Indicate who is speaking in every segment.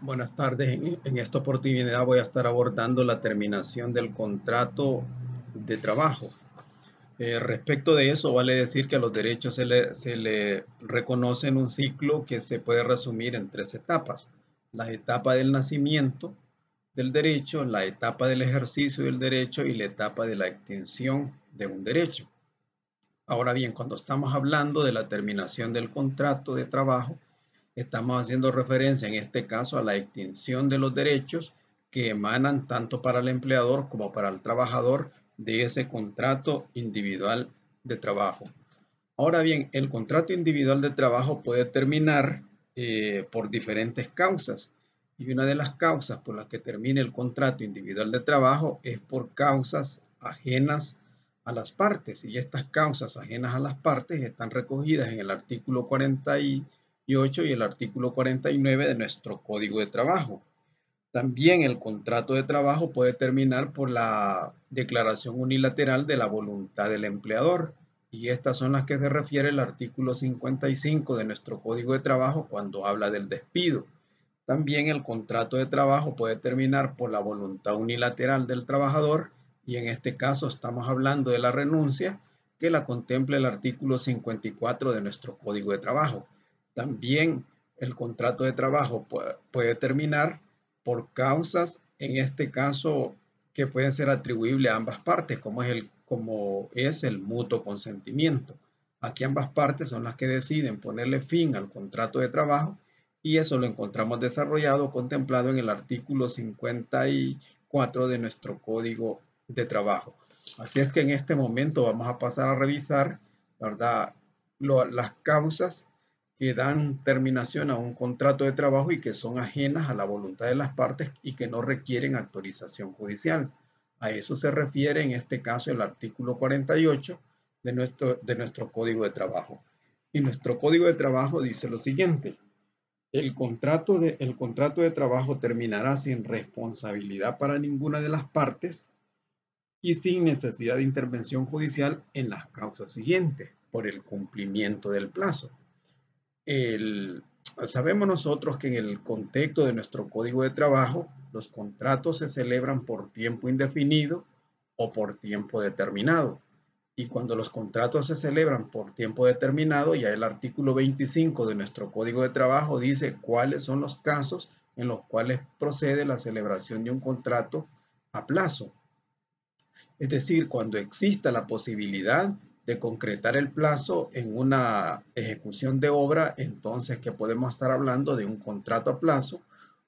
Speaker 1: Buenas tardes. En esta oportunidad voy a estar abordando la terminación del contrato de trabajo. Respecto de eso, vale decir que a los derechos se le reconocen un ciclo que se puede resumir en tres etapas. La etapa del nacimiento del derecho, la etapa del ejercicio del derecho y la etapa de la extinción de un derecho. Ahora bien, cuando estamos hablando de la terminación del contrato de trabajo, estamos haciendo referencia en este caso a la extinción de los derechos que emanan tanto para el empleador como para el trabajador de ese contrato individual de trabajo. Ahora bien, el contrato individual de trabajo puede terminar por diferentes causas y una de las causas por las que termina el contrato individual de trabajo es por causas ajenas a las partes, y estas causas ajenas a las partes están recogidas en el artículo 48 y el artículo 49 de nuestro Código de Trabajo. También el contrato de trabajo puede terminar por la declaración unilateral de la voluntad del empleador, y estas son las que se refiere el artículo 55 de nuestro Código de Trabajo cuando habla del despido. También el contrato de trabajo puede terminar por la voluntad unilateral del trabajador, y en este caso estamos hablando de la renuncia, que la contempla el artículo 54 de nuestro Código de Trabajo. También el contrato de trabajo puede terminar por causas, en este caso, que pueden ser atribuibles a ambas partes, como es el mutuo consentimiento. Aquí ambas partes son las que deciden ponerle fin al contrato de trabajo, y eso lo encontramos desarrollado, contemplado en el artículo 54 de nuestro Código de Trabajo. Así es que en este momento vamos a pasar a revisar, ¿verdad?, las causas que dan terminación a un contrato de trabajo y que son ajenas a la voluntad de las partes y que no requieren autorización judicial. A eso se refiere en este caso el artículo 48 de nuestro Código de Trabajo. Y nuestro Código de Trabajo dice lo siguiente: el contrato de trabajo terminará sin responsabilidad para ninguna de las partes y sin necesidad de intervención judicial en las causas siguientes, por el cumplimiento del plazo. El, Sabemos nosotros que en el contexto de nuestro Código de Trabajo, los contratos se celebran por tiempo indefinido o por tiempo determinado. Y cuando los contratos se celebran por tiempo determinado, ya el artículo 25 de nuestro Código de Trabajo dice cuáles son los casos en los cuales procede la celebración de un contrato a plazo. Es decir, cuando exista la posibilidad de concretar el plazo en una ejecución de obra, entonces que podemos estar hablando de un contrato a plazo,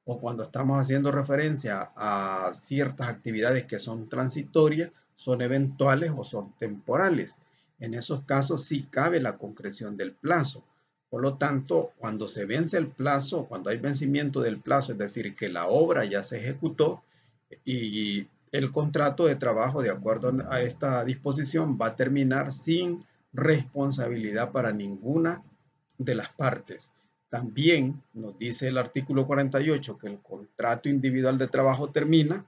Speaker 1: o cuando estamos haciendo referencia a ciertas actividades que son transitorias, son eventuales o son temporales. En esos casos sí cabe la concreción del plazo. Por lo tanto, cuando se vence el plazo, cuando hay vencimiento del plazo, es decir, que la obra ya se ejecutó y el contrato de trabajo, de acuerdo a esta disposición, va a terminar sin responsabilidad para ninguna de las partes. También nos dice el artículo 48 que el contrato individual de trabajo termina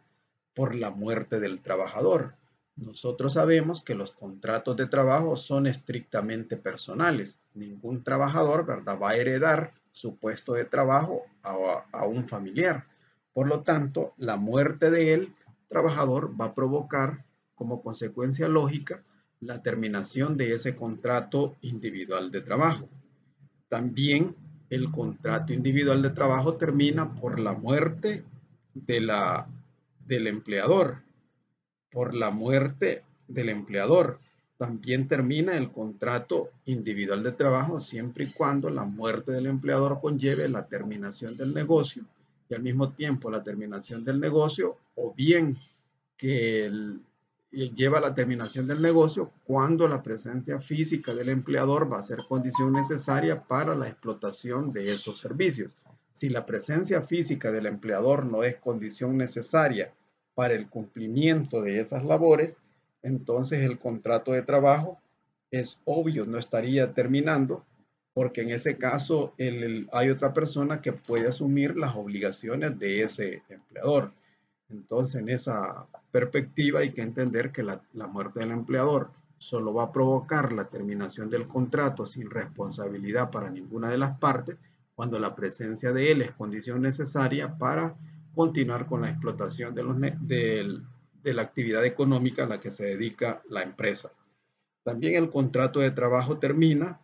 Speaker 1: por la muerte del trabajador. Nosotros sabemos que los contratos de trabajo son estrictamente personales. Ningún trabajador, ¿verdad?, va a heredar su puesto de trabajo a un familiar. Por lo tanto, la muerte del trabajador va a provocar como consecuencia lógica la terminación de ese contrato individual de trabajo. También el contrato individual de trabajo termina por la muerte de del empleador. Por la muerte del empleador. También termina el contrato individual de trabajo siempre y cuando la muerte del empleador conlleve la terminación del negocio, y al mismo tiempo la terminación del negocio, o bien que lleva a la terminación del negocio cuando la presencia física del empleador va a ser condición necesaria para la explotación de esos servicios. Si la presencia física del empleador no es condición necesaria para el cumplimiento de esas labores, entonces el contrato de trabajo es obvio, no estaría terminando, porque en ese caso hay otra persona que puede asumir las obligaciones de ese empleador. Entonces, en esa perspectiva hay que entender que la muerte del empleador solo va a provocar la terminación del contrato sin responsabilidad para ninguna de las partes, cuando la presencia de él es condición necesaria para continuar con la explotación de la actividad económica a la que se dedica la empresa. También el contrato de trabajo termina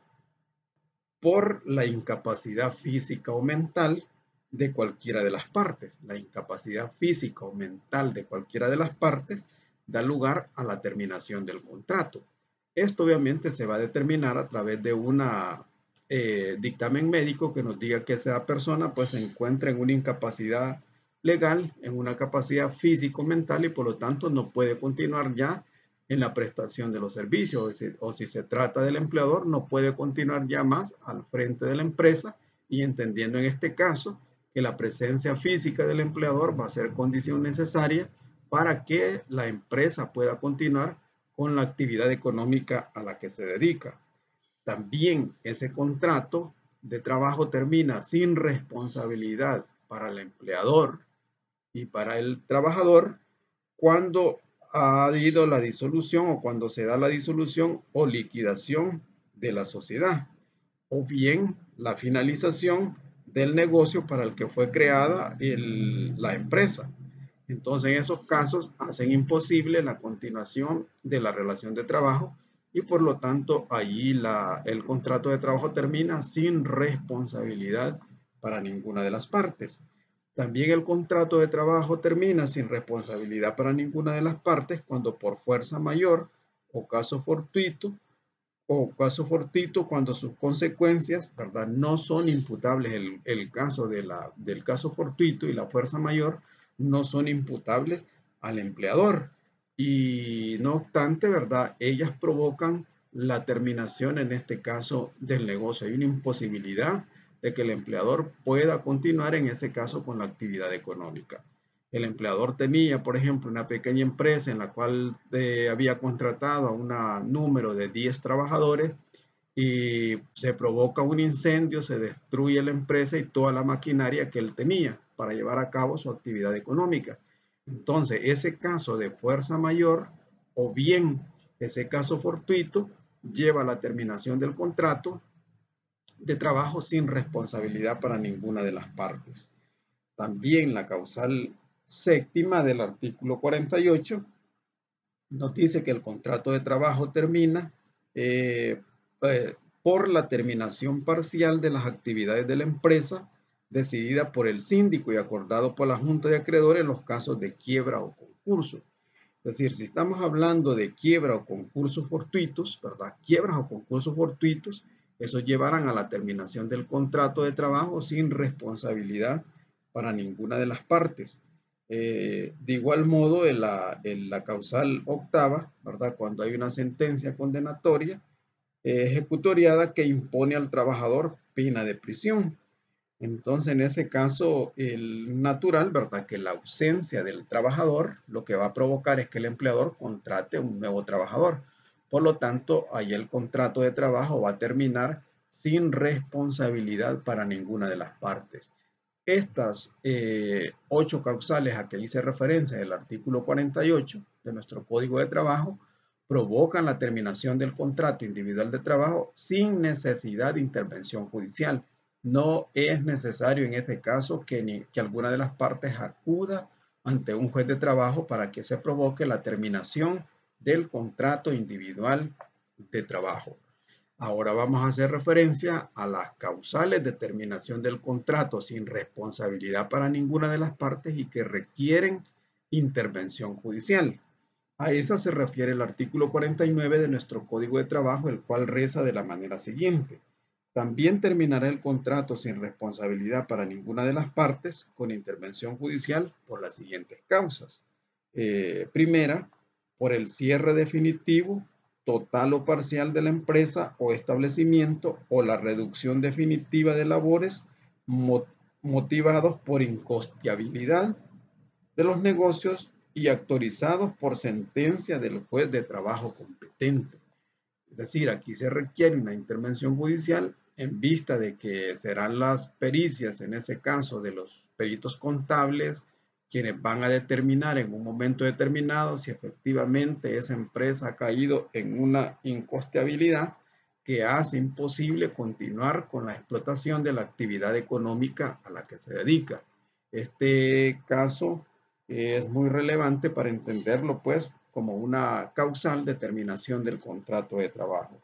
Speaker 1: por la incapacidad física o mental de cualquiera de las partes. La incapacidad física o mental de cualquiera de las partes da lugar a la terminación del contrato. Esto obviamente se va a determinar a través de una dictamen médico que nos diga que esa persona pues se encuentra en una incapacidad legal, en una capacidad físico-mental y por lo tanto no puede continuar ya en la prestación de los servicios, o si se trata del empleador, no puede continuar ya más al frente de la empresa y entendiendo en este caso que la presencia física del empleador va a ser condición necesaria para que la empresa pueda continuar con la actividad económica a la que se dedica. También ese contrato de trabajo termina sin responsabilidad para el empleador y para el trabajador cuando ha habido la disolución o cuando se da la disolución o liquidación de la sociedad o bien la finalización del negocio para el que fue creada la empresa. Entonces, en esos casos hacen imposible la continuación de la relación de trabajo y por lo tanto allí el contrato de trabajo termina sin responsabilidad para ninguna de las partes. También el contrato de trabajo termina sin responsabilidad para ninguna de las partes cuando por fuerza mayor o caso fortuito cuando sus consecuencias, ¿verdad? No son imputables. El caso del caso fortuito y la fuerza mayor no son imputables al empleador. Y no obstante, ¿verdad? Ellas provocan la terminación, en este caso, del negocio. Hay una imposibilidad de que el empleador pueda continuar, en ese caso, con la actividad económica. El empleador tenía, por ejemplo, una pequeña empresa en la cual había contratado a un número de 10 trabajadores y se provoca un incendio, se destruye la empresa y toda la maquinaria que él tenía para llevar a cabo su actividad económica. Entonces, ese caso de fuerza mayor o bien ese caso fortuito lleva a la terminación del contrato de trabajo sin responsabilidad para ninguna de las partes. También la causal séptima del artículo 48 nos dice que el contrato de trabajo termina eh, eh, por la terminación parcial de las actividades de la empresa decidida por el síndico y acordado por la Junta de Acreedores en los casos de quiebra o concurso. Es decir, si estamos hablando de quiebra o concursos fortuitos, ¿verdad? Quiebras o concursos fortuitos, eso llevarán a la terminación del contrato de trabajo sin responsabilidad para ninguna de las partes. De igual modo, en la causal octava, ¿verdad? Cuando hay una sentencia condenatoria ejecutoriada que impone al trabajador pena de prisión. Entonces, en ese caso, el natural, ¿verdad? Que la ausencia del trabajador lo que va a provocar es que el empleador contrate un nuevo trabajador. Por lo tanto, ahí el contrato de trabajo va a terminar sin responsabilidad para ninguna de las partes. Estas 8 causales a que hice referencia del artículo 48 de nuestro Código de Trabajo provocan la terminación del contrato individual de trabajo sin necesidad de intervención judicial. No es necesario en este caso que alguna de las partes acuda ante un juez de trabajo para que se provoque la terminación del contrato individual de trabajo. Ahora vamos a hacer referencia a las causales de terminación del contrato sin responsabilidad para ninguna de las partes y que requieren intervención judicial. A esa se refiere el artículo 49 de nuestro Código de Trabajo, el cual reza de la manera siguiente. También terminará el contrato sin responsabilidad para ninguna de las partes con intervención judicial por las siguientes causas. Primera, por el cierre definitivo, total o parcial de la empresa o establecimiento o la reducción definitiva de labores motivados por incosteabilidad de los negocios y autorizados por sentencia del juez de trabajo competente. Es decir, aquí se requiere una intervención judicial en vista de que serán las pericias, en ese caso de los peritos contables, quienes van a determinar en un momento determinado si efectivamente esa empresa ha caído en una incosteabilidad que hace imposible continuar con la explotación de la actividad económica a la que se dedica. Este caso es muy relevante para entenderlo, pues, como una causal de terminación del contrato de trabajo.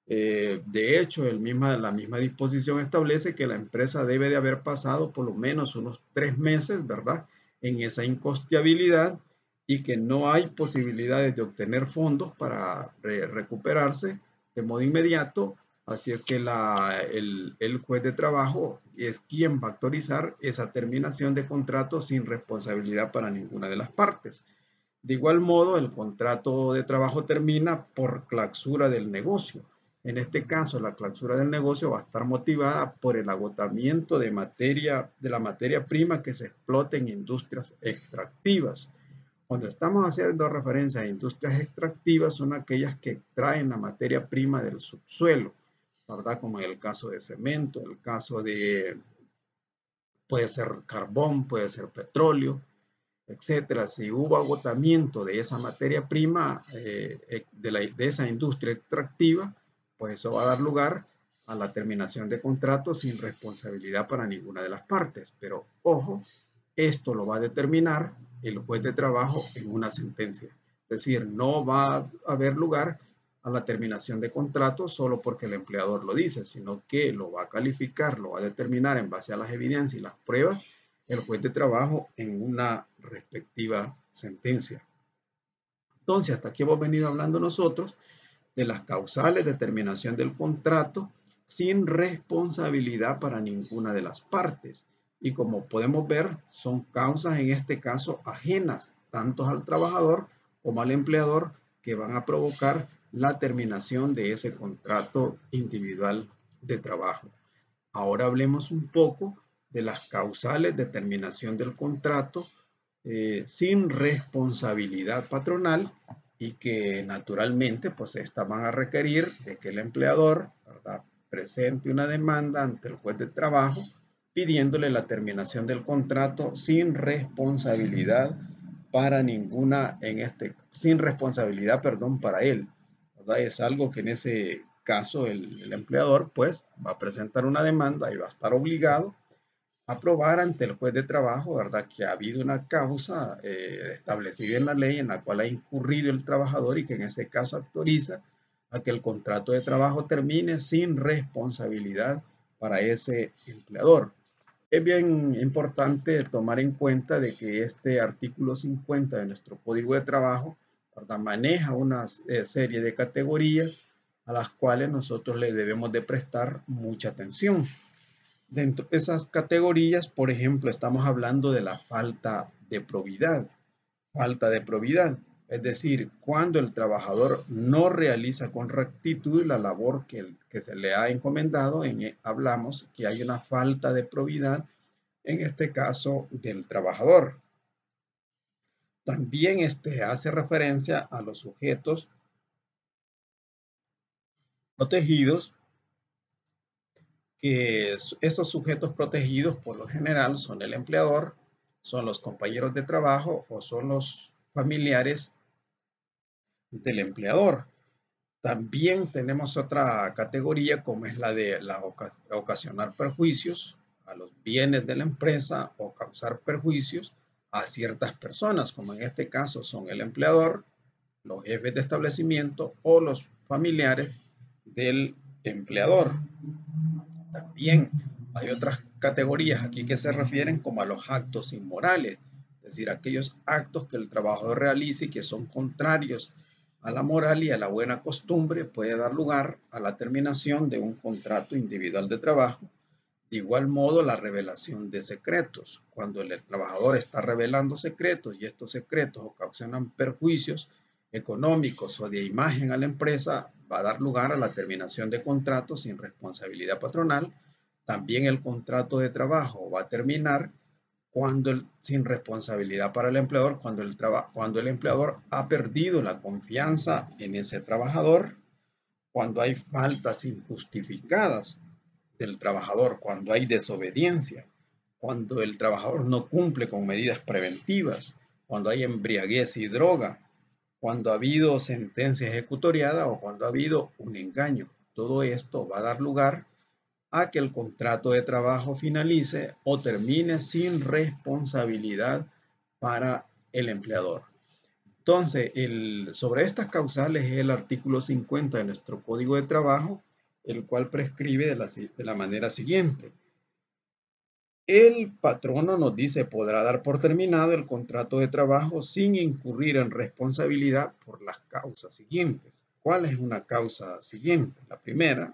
Speaker 1: De hecho, la misma disposición establece que la empresa debe de haber pasado por lo menos unos 3 meses, ¿verdad?, en esa incosteabilidad y que no hay posibilidades de obtener fondos para recuperarse de modo inmediato. Así es que el juez de trabajo es quien va a autorizar esa terminación de contrato sin responsabilidad para ninguna de las partes. De igual modo, el contrato de trabajo termina por clausura del negocio. En este caso, la clausura del negocio va a estar motivada por el agotamiento de la materia prima que se explota en industrias extractivas. Cuando estamos haciendo referencia a industrias extractivas, son aquellas que extraen la materia prima del subsuelo, ¿verdad? Como en el caso de cemento, el caso de, puede ser carbón, puede ser petróleo, etcétera. Si hubo agotamiento de esa materia prima, de esa industria extractiva, pues eso va a dar lugar a la terminación de contratos sin responsabilidad para ninguna de las partes. Pero ojo, esto lo va a determinar el juez de trabajo en una sentencia. Es decir, no va a haber lugar a la terminación de contratos solo porque el empleador lo dice, sino que lo va a calificar, lo va a determinar en base a las evidencias y las pruebas el juez de trabajo en una respectiva sentencia. Entonces, hasta aquí hemos venido hablando nosotros de las causales de terminación del contrato sin responsabilidad para ninguna de las partes. Y como podemos ver, son causas en este caso ajenas tanto al trabajador como al empleador que van a provocar la terminación de ese contrato individual de trabajo. Ahora hablemos un poco de las causales de terminación del contrato sin responsabilidad patronal y que naturalmente pues estas van a requerir de que el empleador, ¿verdad?, presente una demanda ante el juez de trabajo pidiéndole la terminación del contrato sin responsabilidad para sin responsabilidad, perdón, para él, ¿verdad? Es algo que en ese caso el empleador pues va a presentar una demanda y va a estar obligado a probar ante el juez de trabajo, ¿verdad?, que ha habido una causa establecida en la ley en la cual ha incurrido el trabajador y que en ese caso autoriza a que el contrato de trabajo termine sin responsabilidad para ese empleador. Es bien importante tomar en cuenta de que este artículo 50 de nuestro Código de Trabajo, ¿verdad?, maneja una serie de categorías a las cuales nosotros le debemos de prestar mucha atención. Dentro de esas categorías, por ejemplo, estamos hablando de la falta de probidad. Falta de probidad, es decir, cuando el trabajador no realiza con rectitud la labor que se le ha encomendado, hablamos que hay una falta de probidad, en este caso del trabajador. También hace referencia a los sujetos protegidos, que esos sujetos protegidos por lo general son el empleador, son los compañeros de trabajo o son los familiares del empleador. También tenemos otra categoría como es la de ocasionar perjuicios a los bienes de la empresa o causar perjuicios a ciertas personas, como en este caso son el empleador, los jefes de establecimiento o los familiares del empleador. También hay otras categorías aquí que se refieren como a los actos inmorales, es decir, aquellos actos que el trabajador realice y que son contrarios a la moral y a la buena costumbre, puede dar lugar a la terminación de un contrato individual de trabajo. De igual modo, la revelación de secretos. Cuando el trabajador está revelando secretos y estos secretos ocasionan perjuicios económicos o de imagen a la empresa, va a dar lugar a la terminación de contratos sin responsabilidad patronal. También el contrato de trabajo va a terminar sin responsabilidad para el empleador, cuando el empleador ha perdido la confianza en ese trabajador, cuando hay faltas injustificadas del trabajador, cuando hay desobediencia, cuando el trabajador no cumple con medidas preventivas, cuando hay embriaguez y droga, cuando ha habido sentencia ejecutoriada o cuando ha habido un engaño. todo esto va a dar lugar a que el contrato de trabajo finalice o termine sin responsabilidad para el empleador. Entonces, sobre estas causales es el artículo 50 de nuestro Código de Trabajo, el cual prescribe de la manera siguiente. El patrono nos dice podrá dar por terminado el contrato de trabajo sin incurrir en responsabilidad por las causas siguientes. ¿Cuál es una causa siguiente? La primera,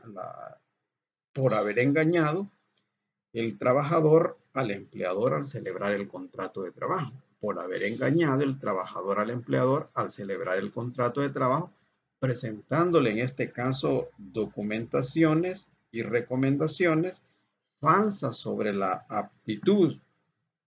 Speaker 1: por haber engañado el trabajador al empleador al celebrar el contrato de trabajo. Por haber engañado el trabajador al empleador al celebrar el contrato de trabajo, presentándole en este caso documentaciones y recomendaciones falsas sobre la aptitud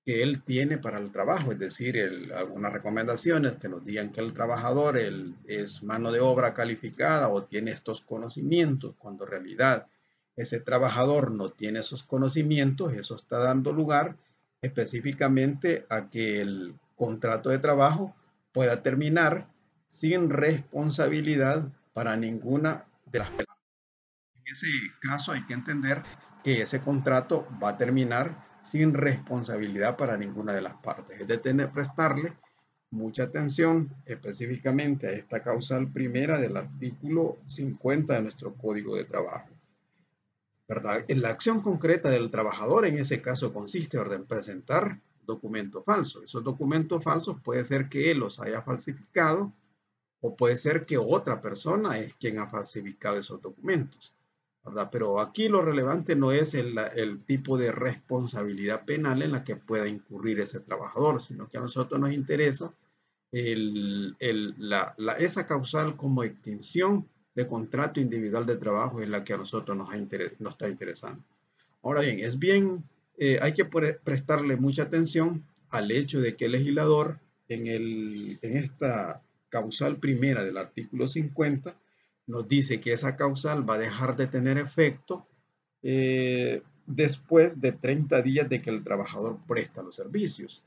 Speaker 1: que él tiene para el trabajo, es decir, algunas recomendaciones que nos digan que el trabajador es mano de obra calificada o tiene estos conocimientos, cuando en realidad ese trabajador no tiene esos conocimientos. Eso está dando lugar específicamente a que el contrato de trabajo pueda terminar sin responsabilidad para ninguna de las personas. En ese caso hay que entender que ese contrato va a terminar sin responsabilidad para ninguna de las partes. Es de prestarle mucha atención específicamente a esta causal primera del artículo 50 de nuestro Código de Trabajo, ¿verdad? En la acción concreta del trabajador en ese caso consiste, ¿verdad?, en presentar documentos falsos. Esos documentos falsos puede ser que él los haya falsificado o puede ser que otra persona es quien ha falsificado esos documentos, ¿verdad? Pero aquí lo relevante no es el tipo de responsabilidad penal en la que pueda incurrir ese trabajador, sino que a nosotros nos interesa esa causal como extinción de contrato individual de trabajo en la que a nosotros nos está interesando. Ahora bien, hay que prestarle mucha atención al hecho de que el legislador en esta causal primera del artículo 50 nos dice que esa causal va a dejar de tener efecto después de 30 días de que el trabajador presta los servicios.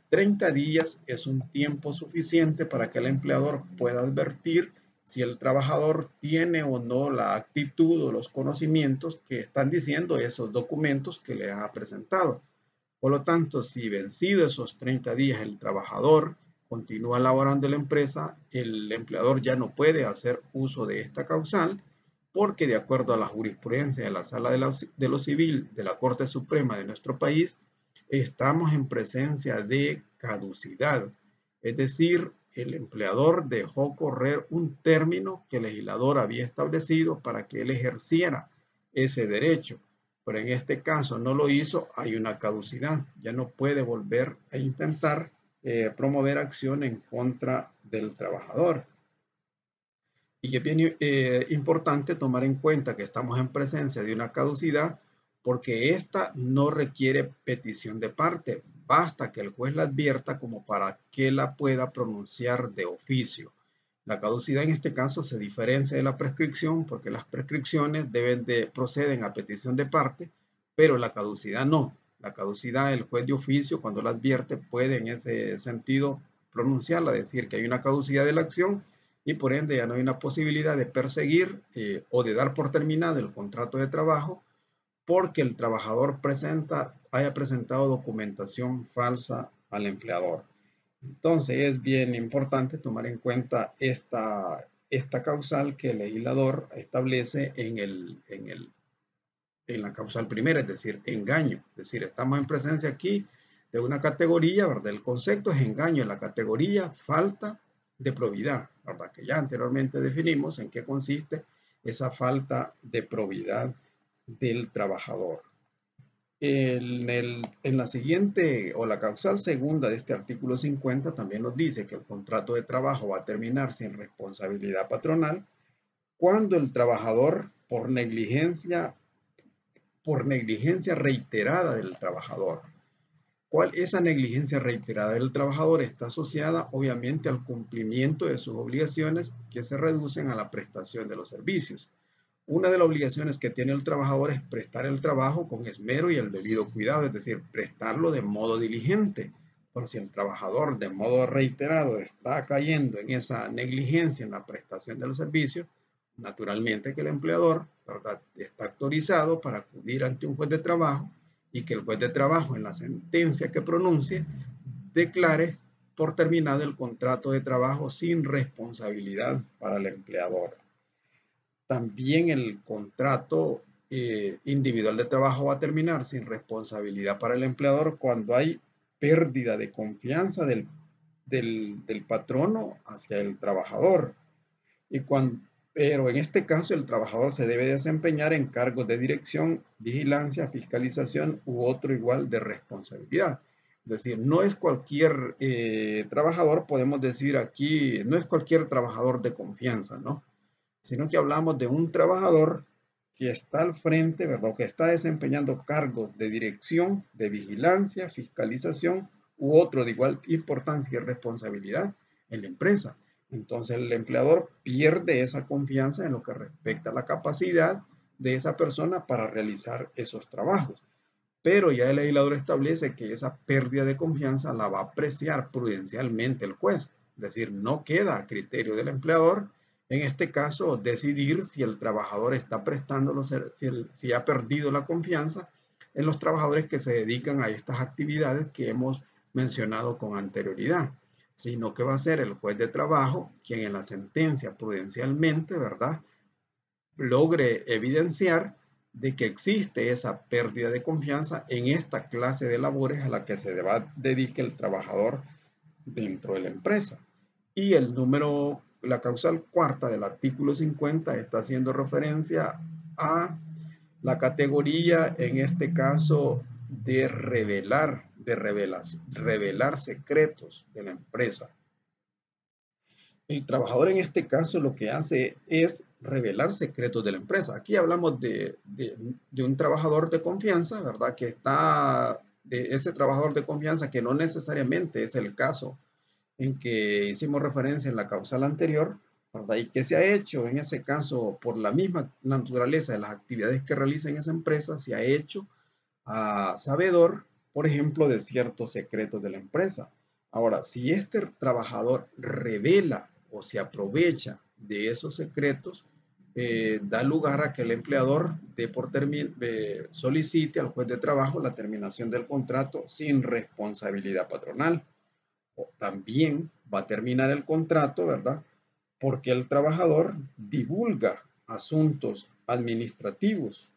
Speaker 1: 30 días es un tiempo suficiente para que el empleador pueda advertir si el trabajador tiene o no la actitud o los conocimientos que están diciendo esos documentos que le ha presentado. Por lo tanto, si vencido esos 30 días el trabajador continúa laborando en la empresa, el empleador ya no puede hacer uso de esta causal, porque de acuerdo a la jurisprudencia de la Sala de lo Civil de la Corte Suprema de nuestro país, estamos en presencia de caducidad. Es decir, el empleador dejó correr un término que el legislador había establecido para que él ejerciera ese derecho. Pero en este caso no lo hizo, hay una caducidad. Ya no puede volver a intentar promover acción en contra del trabajador. Y es bien importante tomar en cuenta que estamos en presencia de una caducidad porque esta no requiere petición de parte. Basta que el juez la advierta como para que la pueda pronunciar de oficio. La caducidad en este caso se diferencia de la prescripción porque las prescripciones proceden a petición de parte, pero la caducidad no. La caducidad, el juez de oficio, cuando la advierte, puede en ese sentido pronunciarla, decir que hay una caducidad de la acción y por ende ya no hay una posibilidad de perseguir o de dar por terminado el contrato de trabajo porque el trabajador haya presentado documentación falsa al empleador. Entonces es bien importante tomar en cuenta esta causal que el legislador establece en la causal primera, es decir, engaño. Es decir, estamos en presencia aquí de una categoría, ¿verdad? El concepto es engaño, en la categoría falta de probidad, ¿verdad? Que ya anteriormente definimos en qué consiste esa falta de probidad del trabajador. En la siguiente o la causal segunda de este artículo 50 también nos dice que el contrato de trabajo va a terminar sin responsabilidad patronal cuando el trabajador por negligencia reiterada del trabajador. Esa negligencia reiterada del trabajador está asociada obviamente al cumplimiento de sus obligaciones que se reducen a la prestación de los servicios. Una de las obligaciones que tiene el trabajador es prestar el trabajo con esmero y el debido cuidado, es decir, prestarlo de modo diligente. Por si el trabajador de modo reiterado está cayendo en esa negligencia en la prestación de los servicios, Naturalmente que el empleador, ¿verdad?, está autorizado para acudir ante un juez de trabajo y que el juez de trabajo en la sentencia que pronuncie declare por terminado el contrato de trabajo sin responsabilidad para el empleador. También el contrato individual de trabajo va a terminar sin responsabilidad para el empleador cuando hay pérdida de confianza del patrono hacia el trabajador. Y pero en este caso el trabajador se debe desempeñar en cargos de dirección, vigilancia, fiscalización u otro igual de responsabilidad. Es decir, no es cualquier trabajador, podemos decir aquí, no es cualquier trabajador de confianza, ¿no? Sino que hablamos de un trabajador que está al frente, ¿verdad? Que está desempeñando cargos de dirección, de vigilancia, fiscalización u otro de igual importancia y responsabilidad en la empresa. Entonces el empleador pierde esa confianza en lo que respecta a la capacidad de esa persona para realizar esos trabajos. Pero ya el legislador establece que esa pérdida de confianza la va a apreciar prudencialmente el juez. Es decir, no queda a criterio del empleador, en este caso, decidir si el trabajador está prestando, si ha perdido la confianza en los trabajadores que se dedican a estas actividades que hemos mencionado con anterioridad, sino que va a ser el juez de trabajo quien en la sentencia prudencialmente, ¿verdad?, logre evidenciar de que existe esa pérdida de confianza en esta clase de labores a la que se dedique el trabajador dentro de la empresa. Y la causal cuarta del artículo 50 está haciendo referencia a la categoría, en este caso, de revelar secretos de la empresa. El trabajador en este caso lo que hace es revelar secretos de la empresa. Aquí hablamos de un trabajador de confianza, ¿verdad? De ese trabajador de confianza que no necesariamente es el caso en que hicimos referencia en la causal anterior, ¿verdad? Y que se ha hecho en ese caso por la misma naturaleza de las actividades que realiza en esa empresa, se ha hecho sabedor, por ejemplo, de ciertos secretos de la empresa. Ahora, si este trabajador revela o se aprovecha de esos secretos, da lugar a que el empleador solicite al juez de trabajo la terminación del contrato sin responsabilidad patronal. O también va a terminar el contrato, ¿verdad?, porque el trabajador divulga asuntos administrativos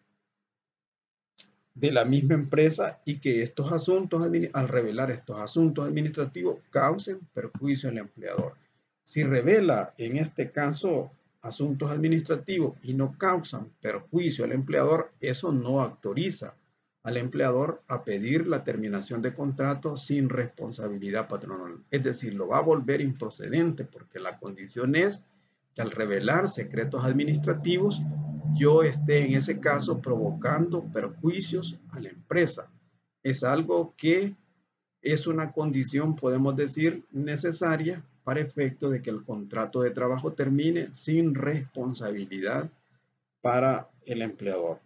Speaker 1: de la misma empresa y que estos asuntos, al revelar estos asuntos administrativos, causen perjuicio al empleador. Si revela, en este caso, asuntos administrativos y no causan perjuicio al empleador, eso no autoriza al empleador a pedir la terminación de contrato sin responsabilidad patronal. Es decir, lo va a volver improcedente porque la condición es que al revelar secretos administrativos yo esté en ese caso provocando perjuicios a la empresa. Es algo que es una condición, podemos decir, necesaria para efecto de que el contrato de trabajo termine sin responsabilidad para el empleador.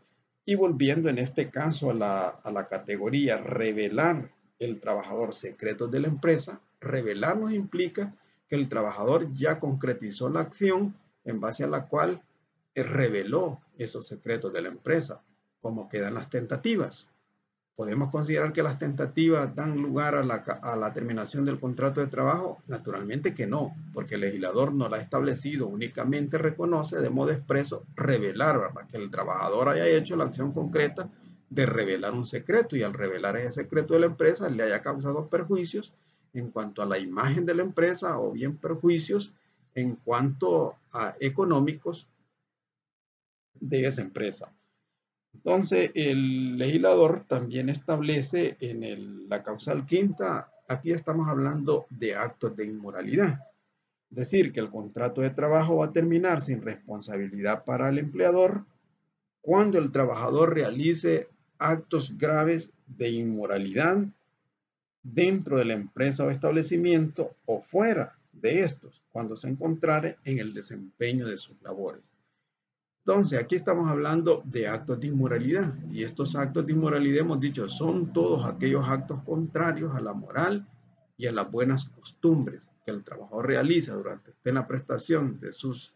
Speaker 1: Y volviendo en este caso a la categoría revelar el trabajador secretos de la empresa, revelar nos implica que el trabajador ya concretizó la acción en base a la cual reveló esos secretos de la empresa. ¿Cómo quedan las tentativas? ¿Podemos considerar que las tentativas dan lugar a la terminación del contrato de trabajo? Naturalmente que no, porque el legislador no la ha establecido, únicamente reconoce de modo expreso revelar, ¿verdad?, que el trabajador haya hecho la acción concreta de revelar un secreto y al revelar ese secreto de la empresa le haya causado perjuicios en cuanto a la imagen de la empresa o bien perjuicios en cuanto a económicos de esa empresa. Entonces, el legislador también establece en la causal quinta, aquí estamos hablando de actos de inmoralidad. Es decir, que el contrato de trabajo va a terminar sin responsabilidad para el empleador cuando el trabajador realice actos graves de inmoralidad dentro de la empresa o establecimiento o fuera de estos, cuando se encontrare en el desempeño de sus labores. Entonces, aquí estamos hablando de actos de inmoralidad y estos actos de inmoralidad, hemos dicho, son todos aquellos actos contrarios a la moral y a las buenas costumbres que el trabajador realiza durante la prestación de sus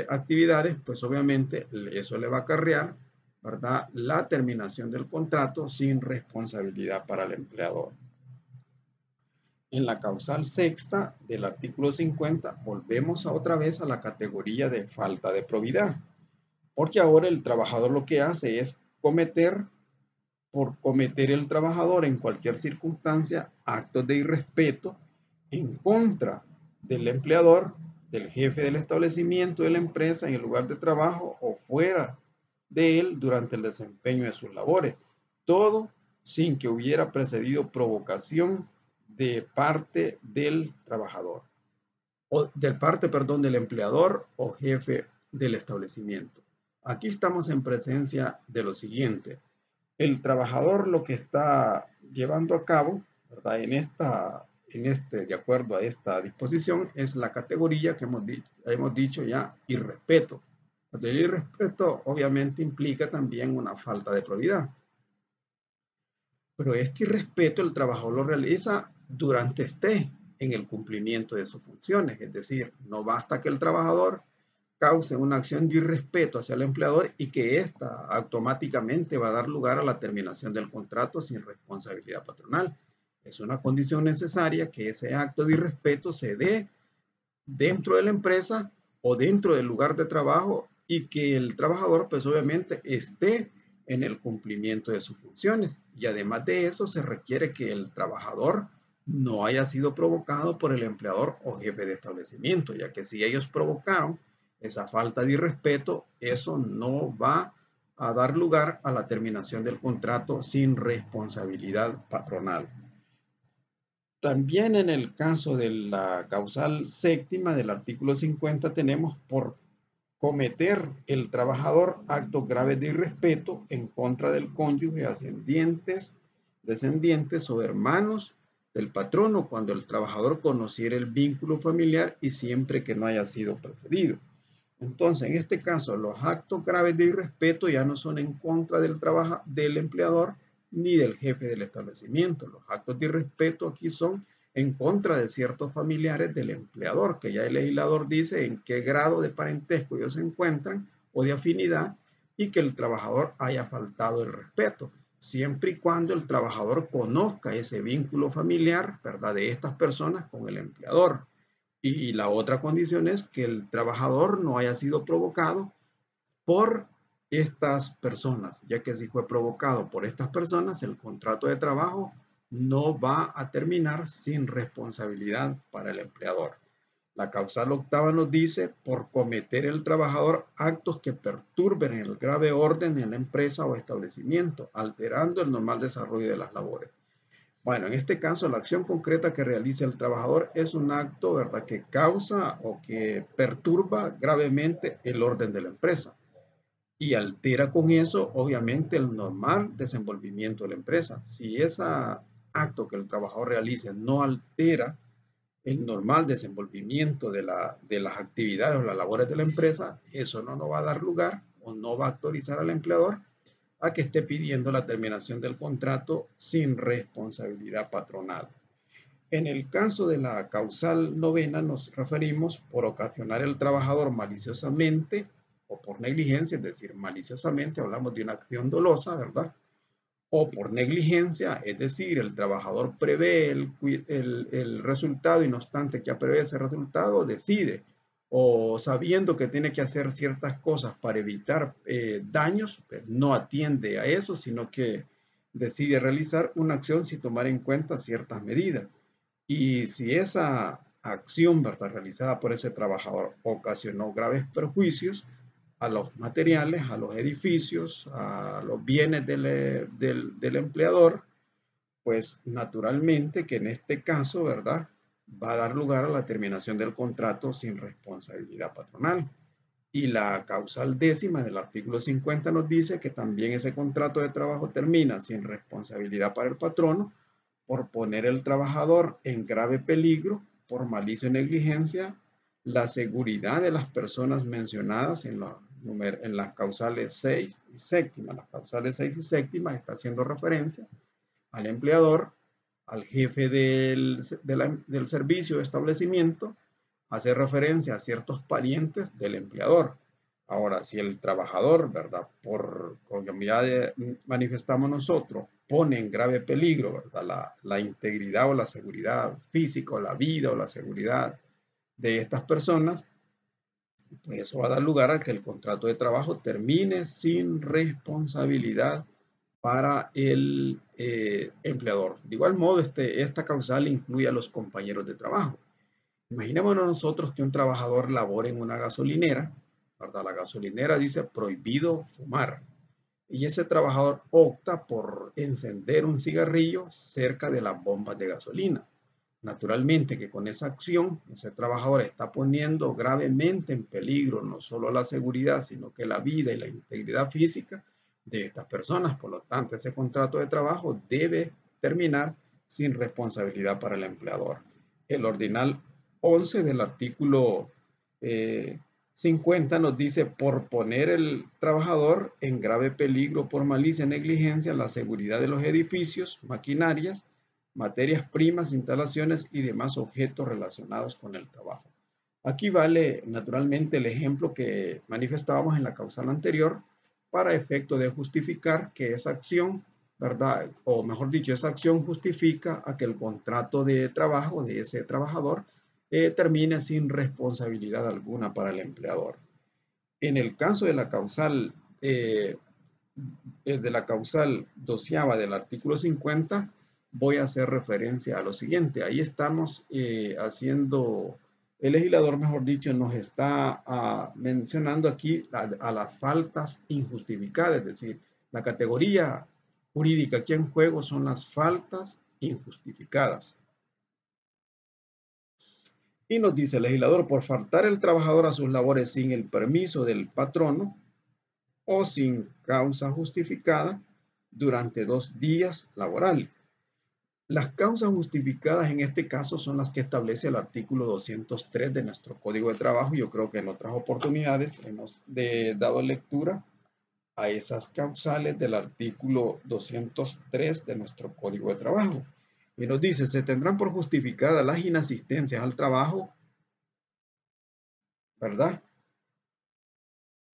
Speaker 1: actividades, pues obviamente eso le va a acarrear, ¿verdad?, la terminación del contrato sin responsabilidad para el empleador. En la causal sexta del artículo 50 volvemos otra vez a la categoría de falta de probidad, porque ahora el trabajador lo que hace es por cometer el trabajador en cualquier circunstancia actos de irrespeto en contra del empleador, del jefe del establecimiento, de la empresa, en el lugar de trabajo o fuera de él durante el desempeño de sus labores. Todo sin que hubiera precedido provocación de parte del trabajador, o de parte, perdón, del empleador o jefe del establecimiento. Aquí estamos en presencia de lo siguiente. El trabajador lo que está llevando a cabo, ¿verdad?, de acuerdo a esta disposición, es la categoría que hemos dicho ya, irrespeto. El irrespeto obviamente implica también una falta de probidad. Pero este irrespeto el trabajador lo realiza durante esté en el cumplimiento de sus funciones. Es decir, no basta que el trabajador cause una acción de irrespeto hacia el empleador y que ésta automáticamente va a dar lugar a la terminación del contrato sin responsabilidad patronal. Es una condición necesaria que ese acto de irrespeto se dé dentro de la empresa o dentro del lugar de trabajo y que el trabajador pues obviamente esté en el cumplimiento de sus funciones. Y además de eso se requiere que el trabajador no haya sido provocado por el empleador o jefe de establecimiento, ya que si ellos provocaron esa falta de irrespeto, eso no va a dar lugar a la terminación del contrato sin responsabilidad patronal. También en el caso de la causal séptima del artículo 50 tenemos por cometer el trabajador actos graves de irrespeto en contra del cónyuge, ascendientes, descendientes o hermanos del patrono cuando el trabajador conociera el vínculo familiar y siempre que no haya sido precedido. Entonces, en este caso, los actos graves de irrespeto ya no son en contra del empleador ni del jefe del establecimiento. Los actos de irrespeto aquí son en contra de ciertos familiares del empleador, que ya el legislador dice en qué grado de parentesco ellos se encuentran o de afinidad y que el trabajador haya faltado el respeto, siempre y cuando el trabajador conozca ese vínculo familiar, ¿verdad?, de estas personas con el empleador. Y la otra condición es que el trabajador no haya sido provocado por estas personas, ya que si fue provocado por estas personas, el contrato de trabajo no va a terminar sin responsabilidad para el empleador. La causal octava nos dice por cometer el trabajador actos que perturben el grave orden en la empresa o establecimiento, alterando el normal desarrollo de las labores. Bueno, en este caso, la acción concreta que realiza el trabajador es un acto, ¿verdad?, que causa o que perturba gravemente el orden de la empresa y altera con eso, obviamente, el normal desenvolvimiento de la empresa. Si ese acto que el trabajador realice no altera el normal desenvolvimiento de las actividades o las labores de la empresa, eso no nos va a dar lugar o no va a autorizar al empleador a que esté pidiendo la terminación del contrato sin responsabilidad patronal. En el caso de la causal novena nos referimos por ocasionar el trabajador maliciosamente o por negligencia, es decir, maliciosamente hablamos de una acción dolosa, ¿verdad? O por negligencia, es decir, el trabajador prevé el resultado y no obstante que prevé ese resultado, decide o sabiendo que tiene que hacer ciertas cosas para evitar daños, pues no atiende a eso, sino que decide realizar una acción sin tomar en cuenta ciertas medidas. Y si esa acción, ¿verdad?, realizada por ese trabajador ocasionó graves perjuicios a los materiales, a los edificios, a los bienes del empleador, pues naturalmente que en este caso, ¿verdad?, va a dar lugar a la terminación del contrato sin responsabilidad patronal. Y la causal décima del artículo 50 nos dice que también ese contrato de trabajo termina sin responsabilidad para el patrono por poner el trabajador en grave peligro por malicia y negligencia la seguridad de las personas mencionadas en las causales 6 y séptima. Las causales 6 y séptima está haciendo referencia al empleador, al jefe del servicio de establecimiento, hace referencia a ciertos parientes del empleador. Ahora, si el trabajador, ¿verdad? Como ya manifestamos nosotros, pone en grave peligro, ¿verdad? La integridad o la seguridad física o la vida o la seguridad de estas personas, pues eso va a dar lugar a que el contrato de trabajo termine sin responsabilidad para el empleador. De igual modo, esta causal incluye a los compañeros de trabajo. Imaginémonos nosotros que un trabajador labore en una gasolinera, ¿verdad? La gasolinera dice prohibido fumar. Y ese trabajador opta por encender un cigarrillo cerca de las bombas de gasolina. Naturalmente que con esa acción, ese trabajador está poniendo gravemente en peligro no solo la seguridad, sino que la vida y la integridad física de estas personas. Por lo tanto, ese contrato de trabajo debe terminar sin responsabilidad para el empleador. El ordinal 11 del artículo 50 nos dice: por poner el trabajador en grave peligro por malicia, negligencia, la seguridad de los edificios, maquinarias, materias primas, instalaciones y demás objetos relacionados con el trabajo. Aquí vale naturalmente el ejemplo que manifestábamos en la causal anterior para efecto de justificar que esa acción, ¿verdad? O mejor dicho, esa acción justifica a que el contrato de trabajo de ese trabajador termine sin responsabilidad alguna para el empleador. En el caso de la causal doceava del artículo 50, voy a hacer referencia a lo siguiente. Ahí estamos haciendo, el legislador, mejor dicho, nos está mencionando aquí a las faltas injustificadas, es decir, la categoría jurídica aquí en juego son las faltas injustificadas. Y nos dice el legislador: por faltar el trabajador a sus labores sin el permiso del patrono o sin causa justificada durante 2 días laborales. Las causas justificadas en este caso son las que establece el artículo 203 de nuestro Código de Trabajo. Yo creo que en otras oportunidades hemos dado lectura a esas causales del artículo 203 de nuestro Código de Trabajo. Y nos dice: se tendrán por justificadas las inasistencias al trabajo, ¿verdad?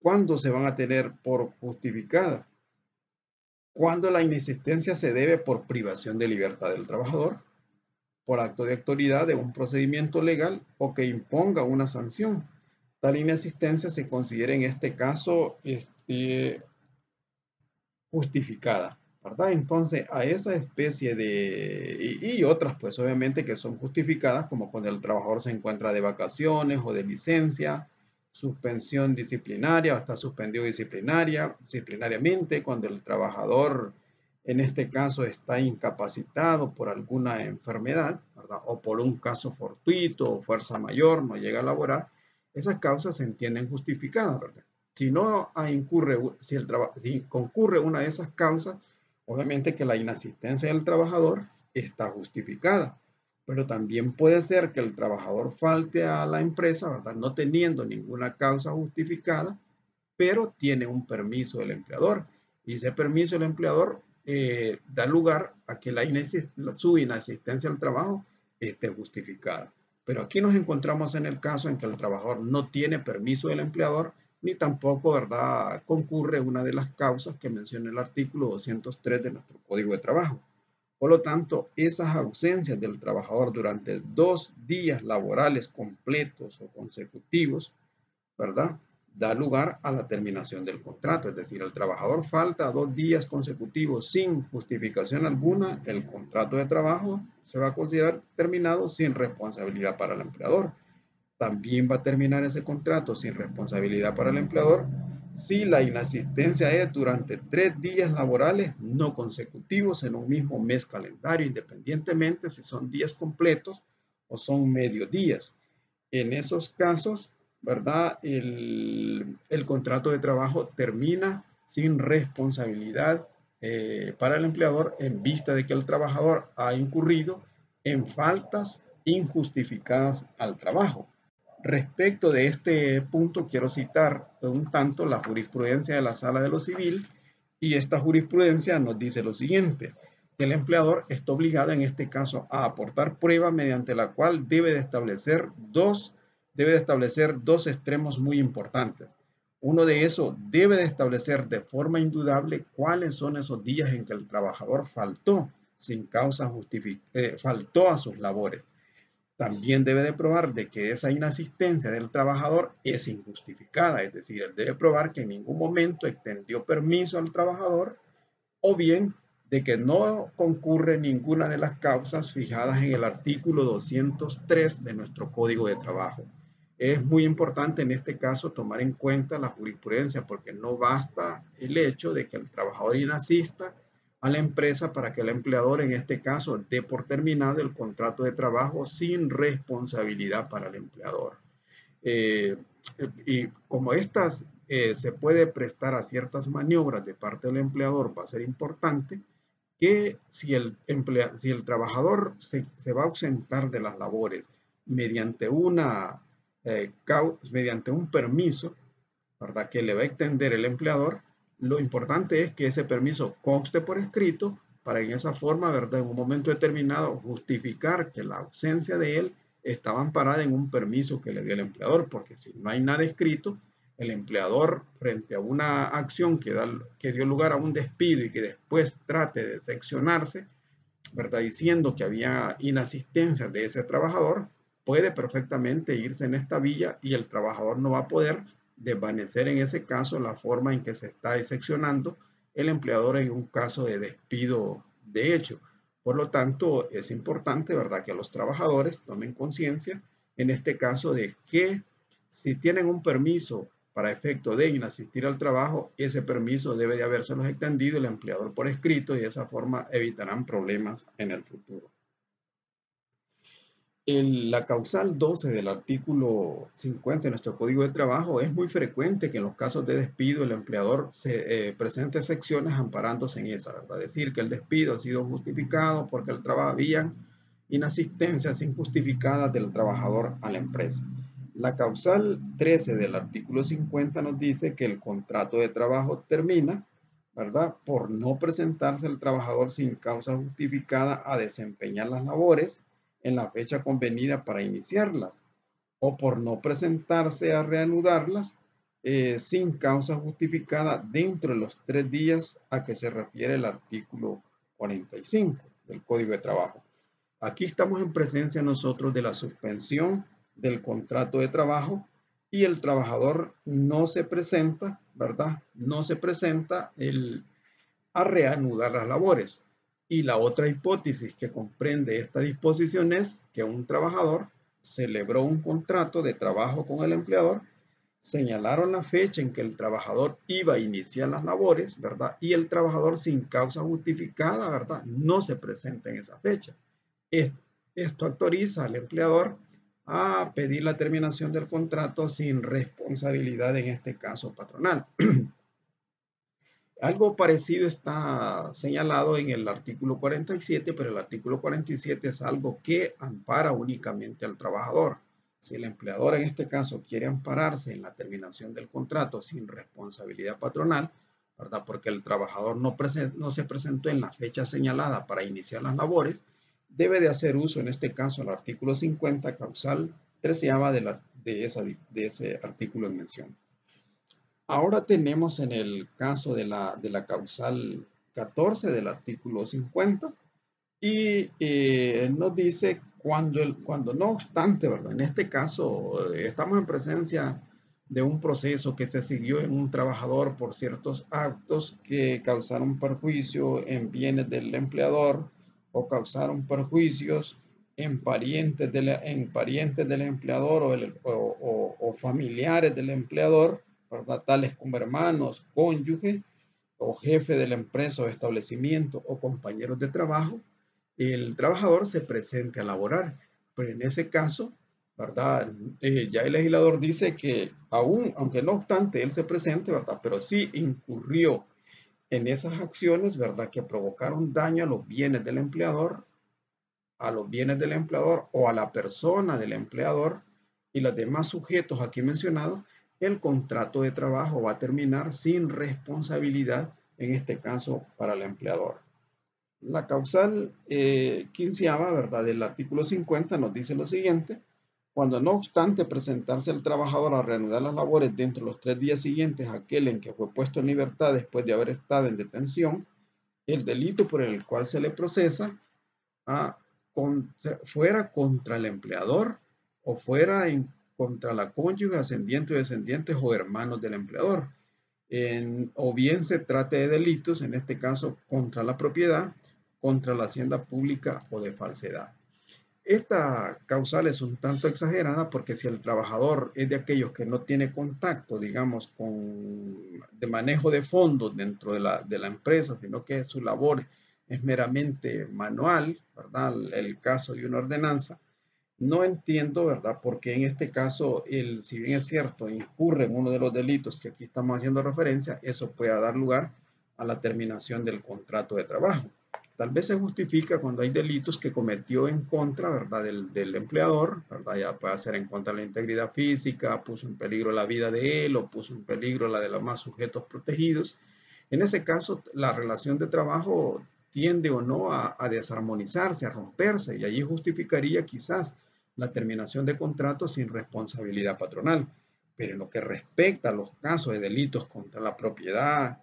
Speaker 1: ¿Cuándo se van a tener por justificada? Cuando la inasistencia se debe por privación de libertad del trabajador, por acto de autoridad de un procedimiento legal o que imponga una sanción. Tal inasistencia se considera en este caso justificada, ¿verdad? Entonces, a esa especie y otras, pues obviamente que son justificadas, como cuando el trabajador se encuentra de vacaciones o de licencia, suspensión disciplinaria o está suspendido disciplinariamente, cuando el trabajador, en este caso, está incapacitado por alguna enfermedad, ¿verdad? O por un caso fortuito o fuerza mayor, no llega a laborar. Esas causas se entienden justificadas, ¿verdad? Si no si concurre una de esas causas, obviamente que la inasistencia del trabajador está justificada. Pero también puede ser que el trabajador falte a la empresa, ¿verdad? No teniendo ninguna causa justificada, pero tiene un permiso del empleador. Y ese permiso del empleador da lugar a que su inasistencia al trabajo esté justificada. Pero aquí nos encontramos en el caso en que el trabajador no tiene permiso del empleador, ni tampoco, ¿verdad?, concurre una de las causas que menciona el artículo 203 de nuestro Código de Trabajo. Por lo tanto, esas ausencias del trabajador durante 2 días laborales completos o consecutivos, ¿verdad?, da lugar a la terminación del contrato. Es decir, el trabajador falta 2 días consecutivos sin justificación alguna, el contrato de trabajo se va a considerar terminado sin responsabilidad para el empleador. También va a terminar ese contrato sin responsabilidad para el empleador si la inasistencia es durante 3 días laborales no consecutivos en un mismo mes calendario, independientemente si son días completos o son medios días. En esos casos, ¿verdad?, el contrato de trabajo termina sin responsabilidad para el empleador en vista de que el trabajador ha incurrido en faltas injustificadas al trabajo. Respecto de este punto, quiero citar un tanto la jurisprudencia de la Sala de lo Civil, y esta jurisprudencia nos dice lo siguiente: que el empleador está obligado en este caso a aportar prueba mediante la cual debe de establecer 2 debe de establecer dos extremos muy importantes. Uno de esos debe de establecer de forma indudable cuáles son esos días en que el trabajador faltó sin causa faltó a sus labores. También debe de probar de que esa inasistencia del trabajador es injustificada, es decir, él debe probar que en ningún momento extendió permiso al trabajador o bien de que no concurre ninguna de las causas fijadas en el artículo 203 de nuestro Código de Trabajo. Es muy importante en este caso tomar en cuenta la jurisprudencia porque no basta el hecho de que el trabajador inasista a la empresa para que el empleador en este caso dé por terminado el contrato de trabajo sin responsabilidad para el empleador. Eh, y como estas se puede prestar a ciertas maniobras de parte del empleador, va a ser importante que si el trabajador se va a ausentar de las labores mediante, mediante un permiso, ¿verdad?, que le va a extender el empleador, lo importante es que ese permiso conste por escrito para en esa forma, ¿verdad?, en un momento determinado justificar que la ausencia de él estaba amparada en un permiso que le dio el empleador, porque si no hay nada escrito, el empleador frente a una acción que dio lugar a un despido y que después trate de seccionarse, ¿verdad?, diciendo que había inasistencia de ese trabajador, puede perfectamente irse en esta vía y el trabajador no va a poder desvanecer en ese caso la forma en que se está excepcionando el empleador en un caso de despido de hecho. Por lo tanto, es importante, ¿verdad?, que los trabajadores tomen conciencia en este caso de que si tienen un permiso para efecto de inasistir al trabajo, ese permiso debe de habérselos extendido el empleador por escrito y de esa forma evitarán problemas en el futuro. La causal 12 del artículo 50 de nuestro Código de Trabajo es muy frecuente que en los casos de despido el empleador presente excepciones amparándose en esa, ¿verdad? Decir que el despido ha sido justificado porque el trabajo había inasistencias injustificadas del trabajador a la empresa. La causal 13 del artículo 50 nos dice que el contrato de trabajo termina, ¿verdad?, por no presentarse el trabajador sin causa justificada a desempeñar las labores en la fecha convenida para iniciarlas o por no presentarse a reanudarlas sin causa justificada dentro de los 3 días a que se refiere el artículo 45 del Código de Trabajo. Aquí estamos en presencia nosotros de la suspensión del contrato de trabajo y el trabajador no se presenta, ¿verdad? No se presenta a reanudar las labores. Y la otra hipótesis que comprende esta disposición es que un trabajador celebró un contrato de trabajo con el empleador, señalaron la fecha en que el trabajador iba a iniciar las labores, ¿verdad? Y el trabajador sin causa justificada, ¿verdad?, no se presenta en esa fecha. Esto autoriza al empleador a pedir la terminación del contrato sin responsabilidad, en este caso patronal. Algo parecido está señalado en el artículo 47, pero el artículo 47 es algo que ampara únicamente al trabajador. Si el empleador en este caso quiere ampararse en la terminación del contrato sin responsabilidad patronal, ¿verdad?, porque el trabajador no se presentó en la fecha señalada para iniciar las labores, debe de hacer uso en este caso al artículo 50, causal 13 de ese artículo en mención. Ahora tenemos en el caso de la causal 14 del artículo 50 y nos dice cuando no obstante, ¿verdad? En este caso estamos en presencia de un proceso que se siguió en un trabajador por ciertos actos que causaron perjuicio en bienes del empleador o causaron perjuicios en parientes del empleador o familiares del empleador, ¿verdad?, tales como hermanos, cónyuge o jefe de la empresa o establecimiento o compañeros de trabajo, el trabajador se presente a laborar. Pero en ese caso, ¿verdad?, ya el legislador dice que aunque no obstante él se presente, ¿verdad?, pero sí incurrió en esas acciones, ¿verdad?, que provocaron daño a los bienes del empleador, o a la persona del empleador y los demás sujetos aquí mencionados, el contrato de trabajo va a terminar sin responsabilidad, en este caso para el empleador. La causal quinceava, ¿verdad?, del artículo 50 nos dice lo siguiente: Cuando no obstante presentarse el trabajador a reanudar las labores dentro de los 3 días siguientes a aquel en que fue puesto en libertad después de haber estado en detención, el delito por el cual se le procesa fuera contra el empleador o fuera contra la cónyuge, ascendiente o descendientes o hermanos del empleador. O bien se trate de delitos, en este caso contra la propiedad, contra la hacienda pública o de falsedad. Esta causal es un tanto exagerada porque si el trabajador es de aquellos que no tiene contacto, digamos, de manejo de fondos dentro de la empresa, sino que su labor es meramente manual, ¿verdad? El caso de una ordenanza, no entiendo, ¿verdad? Porque en este caso, si bien es cierto, incurre en uno de los delitos que aquí estamos haciendo referencia, eso pueda dar lugar a la terminación del contrato de trabajo. Tal vez se justifica cuando hay delitos que cometió en contra, ¿verdad? Del empleador, ¿verdad? Ya puede ser en contra de la integridad física, puso en peligro la vida de él o puso en peligro la de los más sujetos protegidos. En ese caso, la relación de trabajo tiende o no a desarmonizarse, a romperse, y allí justificaría quizás la terminación de contratos sin responsabilidad patronal. Pero en lo que respecta a los casos de delitos contra la propiedad,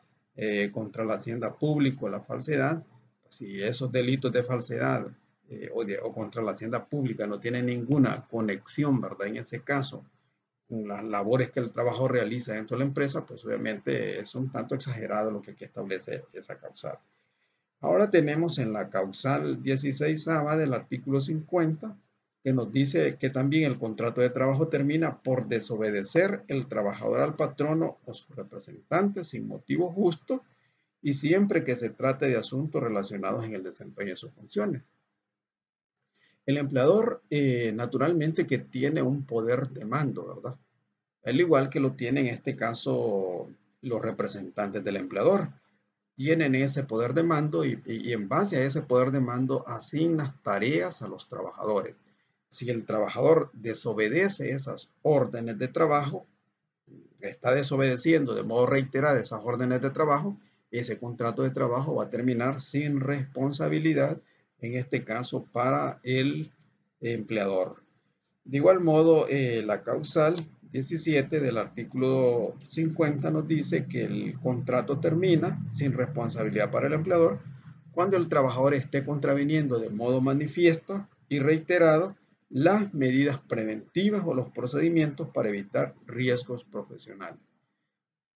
Speaker 1: contra la hacienda pública o la falsedad, si esos delitos de falsedad o contra la hacienda pública no tienen ninguna conexión, ¿verdad? En ese caso, con las labores que el trabajador realiza dentro de la empresa, pues obviamente es un tanto exagerado lo que aquí establece esa causal. Ahora tenemos en la causal 16ª del artículo 50, que nos dice que también el contrato de trabajo termina por desobedecer el trabajador al patrono o su representante sin motivo justo y siempre que se trate de asuntos relacionados en el desempeño de sus funciones. El empleador, naturalmente que tiene un poder de mando, ¿verdad? Al igual que lo tienen en este caso los representantes del empleador. Tienen ese poder de mando y en base a ese poder de mando asignan tareas a los trabajadores. Si el trabajador desobedece esas órdenes de trabajo, está desobedeciendo de modo reiterado esas órdenes de trabajo, ese contrato de trabajo va a terminar sin responsabilidad, en este caso para el empleador. De igual modo, la causal 17 del artículo 50 nos dice que el contrato termina sin responsabilidad para el empleador cuando el trabajador esté contraviniendo de modo manifiesto y reiterado las medidas preventivas o los procedimientos para evitar riesgos profesionales.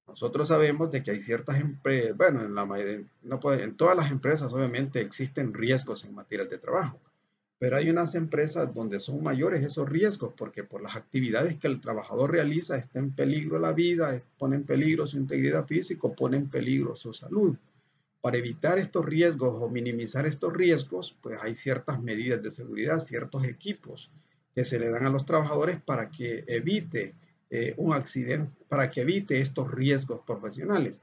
Speaker 1: Nosotros sabemos de que hay ciertas empresas, bueno, en todas las empresas obviamente existen riesgos en materia de trabajo, pero hay unas empresas donde son mayores esos riesgos porque por las actividades que el trabajador realiza está en peligro la vida, pone en peligro su integridad física, pone en peligro su salud. Para evitar estos riesgos o minimizar estos riesgos, pues hay ciertas medidas de seguridad, ciertos equipos que se le dan a los trabajadores para que evite un accidente, para que evite estos riesgos profesionales.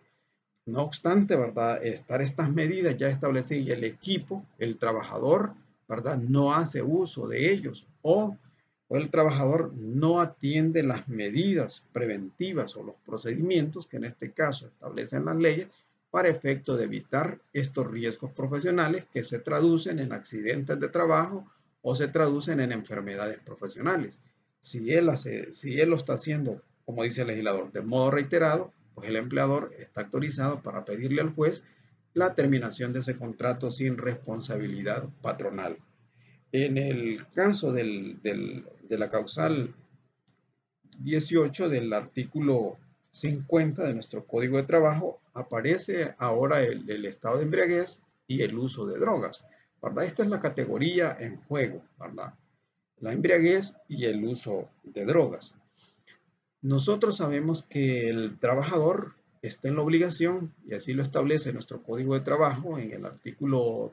Speaker 1: No obstante, ¿verdad? Estar estas medidas ya establecidas y el equipo, el trabajador, ¿verdad? No hace uso de ellos o el trabajador no atiende las medidas preventivas o los procedimientos que en este caso establecen las leyes para efecto de evitar estos riesgos profesionales que se traducen en accidentes de trabajo o se traducen en enfermedades profesionales. Si él lo está haciendo, como dice el legislador, de modo reiterado, pues el empleador está autorizado para pedirle al juez la terminación de ese contrato sin responsabilidad patronal. En el caso de la causal 18 del artículo 50 de nuestro Código de Trabajo, aparece ahora el estado de embriaguez y el uso de drogas, ¿verdad? Esta es la categoría en juego, ¿verdad? La embriaguez y el uso de drogas. Nosotros sabemos que el trabajador está en la obligación, y así lo establece nuestro Código de Trabajo en el artículo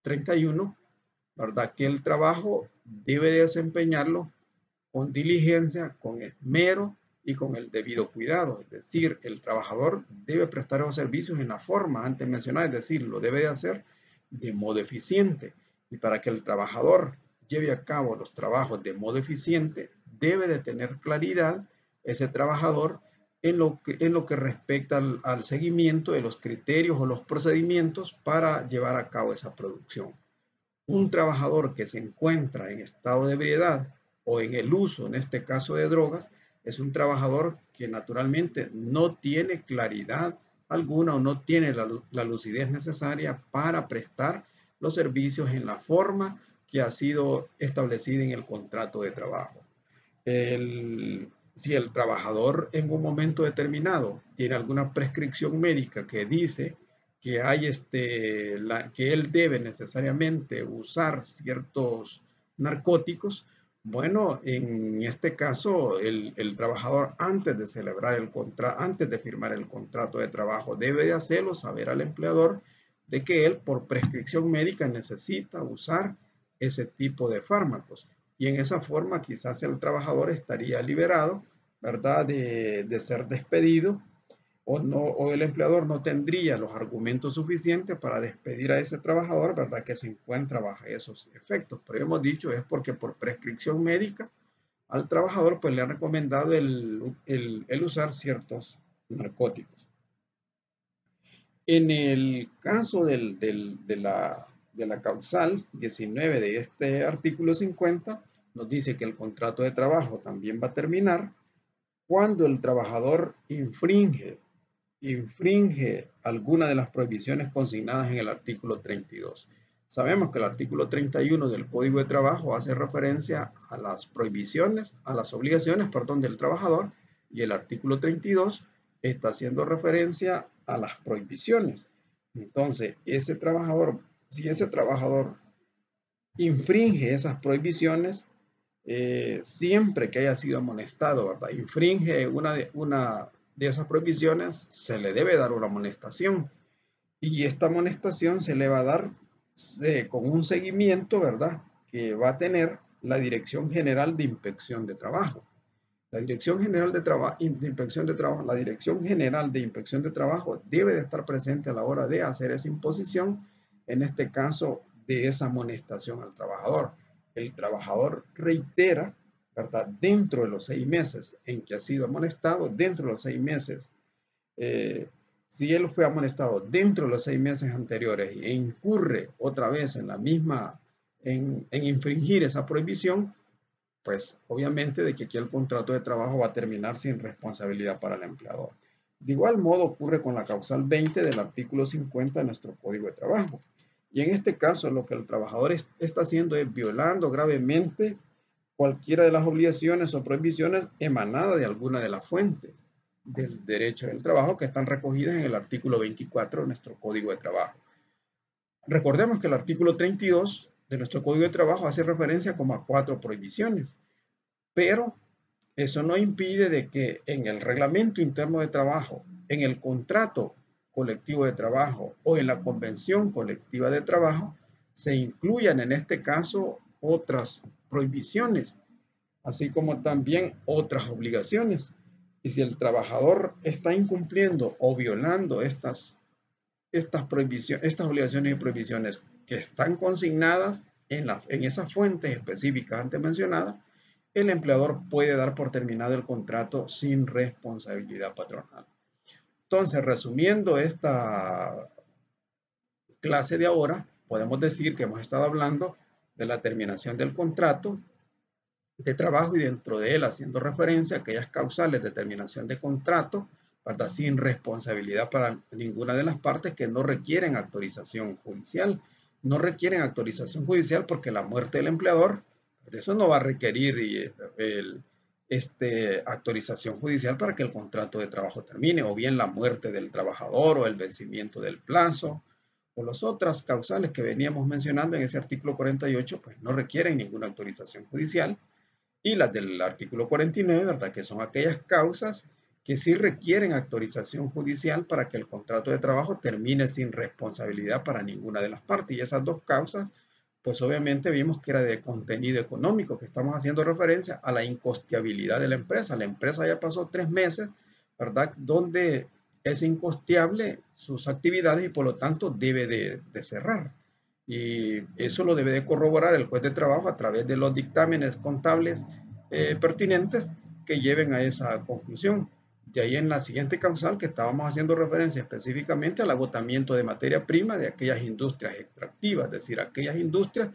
Speaker 1: 31, ¿verdad? Que el trabajo debe desempeñarlo con diligencia, con esmero y con el debido cuidado. Es decir, el trabajador debe prestar los servicios en la forma antes mencionada, es decir, lo debe de hacer de modo eficiente. Y para que el trabajador lleve a cabo los trabajos de modo eficiente, debe de tener claridad ese trabajador en lo que respecta al seguimiento de los criterios o los procedimientos para llevar a cabo esa producción. Un trabajador que se encuentra en estado de ebriedad o en el uso, en este caso de drogas, es un trabajador que naturalmente no tiene claridad alguna o no tiene la lucidez necesaria para prestar los servicios en la forma que ha sido establecida en el contrato de trabajo. Si el trabajador en un momento determinado tiene alguna prescripción médica que dice que que él debe necesariamente usar ciertos narcóticos, bueno, en este caso, el trabajador antes de celebrar antes de firmar el contrato de trabajo, debe de hacerlo saber al empleador de que él por prescripción médica necesita usar ese tipo de fármacos. Y en esa forma quizás el trabajador estaría liberado, ¿verdad?, de ser despedido o el empleador no tendría los argumentos suficientes para despedir a ese trabajador, ¿verdad?, que se encuentra bajo esos efectos. Pero hemos dicho es porque por prescripción médica al trabajador pues le han recomendado el usar ciertos narcóticos. En el caso de la causal 19 de este artículo 50, nos dice que el contrato de trabajo también va a terminar cuando el trabajador infringe alguna de las prohibiciones consignadas en el artículo 32. Sabemos que el artículo 31 del Código de Trabajo hace referencia a las prohibiciones, a las obligaciones, perdón, del trabajador, y el artículo 32 está haciendo referencia a las prohibiciones. Entonces, si ese trabajador infringe esas prohibiciones, siempre que haya sido amonestado, ¿verdad?, infringe una de esas prohibiciones, se le debe dar una amonestación. Y esta amonestación se le va a dar con un seguimiento, ¿verdad?, que va a tener la Dirección General de Inspección de Trabajo. La Dirección General de Inspección de Trabajo, la Dirección General de Inspección de Trabajo debe de estar presente a la hora de hacer esa imposición, en este caso de esa amonestación al trabajador. El trabajador reitera, ¿verdad?, dentro de los 6 meses en que ha sido amonestado, dentro de los 6 meses, si él fue amonestado dentro de los 6 meses anteriores e incurre otra vez en la misma, en infringir esa prohibición, pues obviamente de que aquí el contrato de trabajo va a terminar sin responsabilidad para el empleador. De igual modo ocurre con la causal 20 del artículo 50 de nuestro Código de Trabajo. Y en este caso lo que el trabajador está haciendo es violando gravemente cualquiera de las obligaciones o prohibiciones emanadas de alguna de las fuentes del derecho del trabajo que están recogidas en el artículo 24 de nuestro Código de Trabajo. Recordemos que el artículo 32 de nuestro Código de Trabajo hace referencia como a 4 prohibiciones, pero eso no impide de que en el reglamento interno de trabajo, en el contrato colectivo de trabajo o en la convención colectiva de trabajo se incluyan en este caso otras prohibiciones, así como también otras obligaciones. Y si el trabajador está incumpliendo o violando estas obligaciones y prohibiciones que están consignadas en esas fuentes específicas antes mencionadas, el empleador puede dar por terminado el contrato sin responsabilidad patronal. Entonces, resumiendo esta clase de ahora, podemos decir que hemos estado hablando de la terminación del contrato de trabajo y dentro de él haciendo referencia a aquellas causales de terminación de contrato, ¿verdad?, sin responsabilidad para ninguna de las partes que no requieren autorización judicial. No requieren autorización judicial porque la muerte del empleador, eso no va a requerir autorización judicial para que el contrato de trabajo termine, o bien la muerte del trabajador o el vencimiento del plazo, o las otras causales que veníamos mencionando en ese artículo 48, pues no requieren ninguna autorización judicial. Y las del artículo 49, ¿verdad?, que son aquellas causas que sí requieren autorización judicial para que el contrato de trabajo termine sin responsabilidad para ninguna de las partes. Y esas dos causas, pues obviamente vimos que era de contenido económico, que estamos haciendo referencia a la incosteabilidad de la empresa. La empresa ya pasó 3 meses, ¿verdad?, donde es incosteable sus actividades y por lo tanto debe de cerrar. Y eso lo debe de corroborar el juez de trabajo a través de los dictámenes contables pertinentes que lleven a esa conclusión. De ahí en la siguiente causal que estábamos haciendo referencia específicamente al agotamiento de materia prima de aquellas industrias extractivas, es decir, aquellas industrias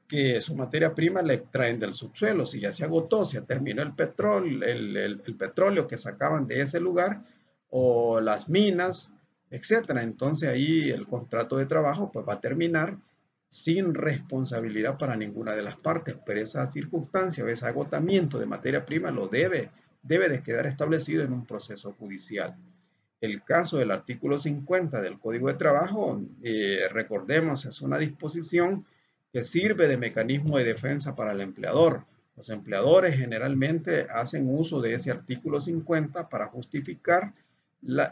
Speaker 1: que su materia prima la extraen del subsuelo. Si ya se agotó, se terminó el petróleo, el petróleo que sacaban de ese lugar o las minas, etcétera. Entonces ahí el contrato de trabajo pues va a terminar sin responsabilidad para ninguna de las partes, pero esa circunstancia o ese agotamiento de materia prima debe de quedar establecido en un proceso judicial. El caso del artículo 50 del Código de Trabajo, recordemos, es una disposición que sirve de mecanismo de defensa para el empleador. Los empleadores generalmente hacen uso de ese artículo 50 para justificar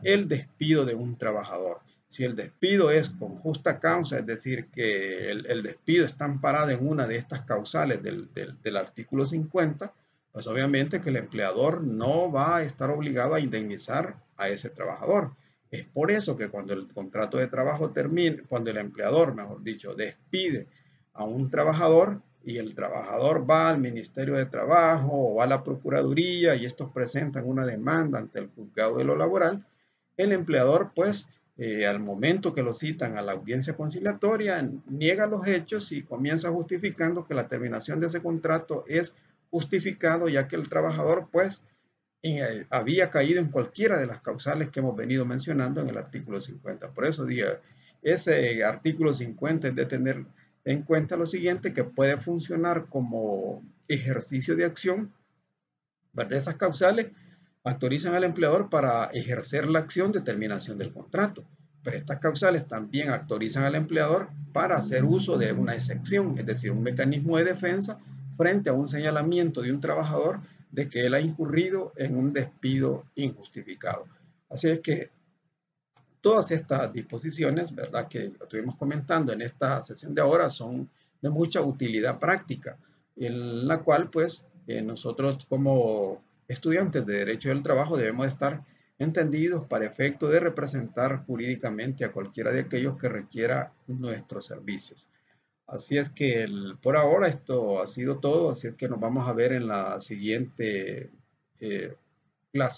Speaker 1: el despido de un trabajador. Si el despido es con justa causa, es decir, que el despido está amparado en una de estas causales del artículo 50, pues obviamente que el empleador no va a estar obligado a indemnizar a ese trabajador. Es por eso que cuando el contrato de trabajo termine, cuando el empleador, mejor dicho, despide a un trabajador y el trabajador va al Ministerio de Trabajo o va a la Procuraduría y estos presentan una demanda ante el juzgado de lo laboral, el empleador pues al momento que lo citan a la audiencia conciliatoria niega los hechos y comienza justificando que la terminación de ese contrato es justificado ya que el trabajador pues había caído en cualquiera de las causales que hemos venido mencionando en el artículo 50. Por eso digo, ese artículo 50 es de tener en cuenta lo siguiente, que puede funcionar como ejercicio de acción, ¿verdad? Esas causales autorizan al empleador para ejercer la acción de terminación del contrato, pero estas causales también autorizan al empleador para hacer uso de una excepción, es decir, un mecanismo de defensa frente a un señalamiento de un trabajador de que él ha incurrido en un despido injustificado. Así es que todas estas disposiciones, ¿verdad?, que estuvimos comentando en esta sesión de ahora son de mucha utilidad práctica, en la cual pues nosotros como estudiantes de Derecho del Trabajo debemos estar entendidos para efecto de representar jurídicamente a cualquiera de aquellos que requiera nuestros servicios. Así es que por ahora esto ha sido todo, así es que nos vamos a ver en la siguiente clase.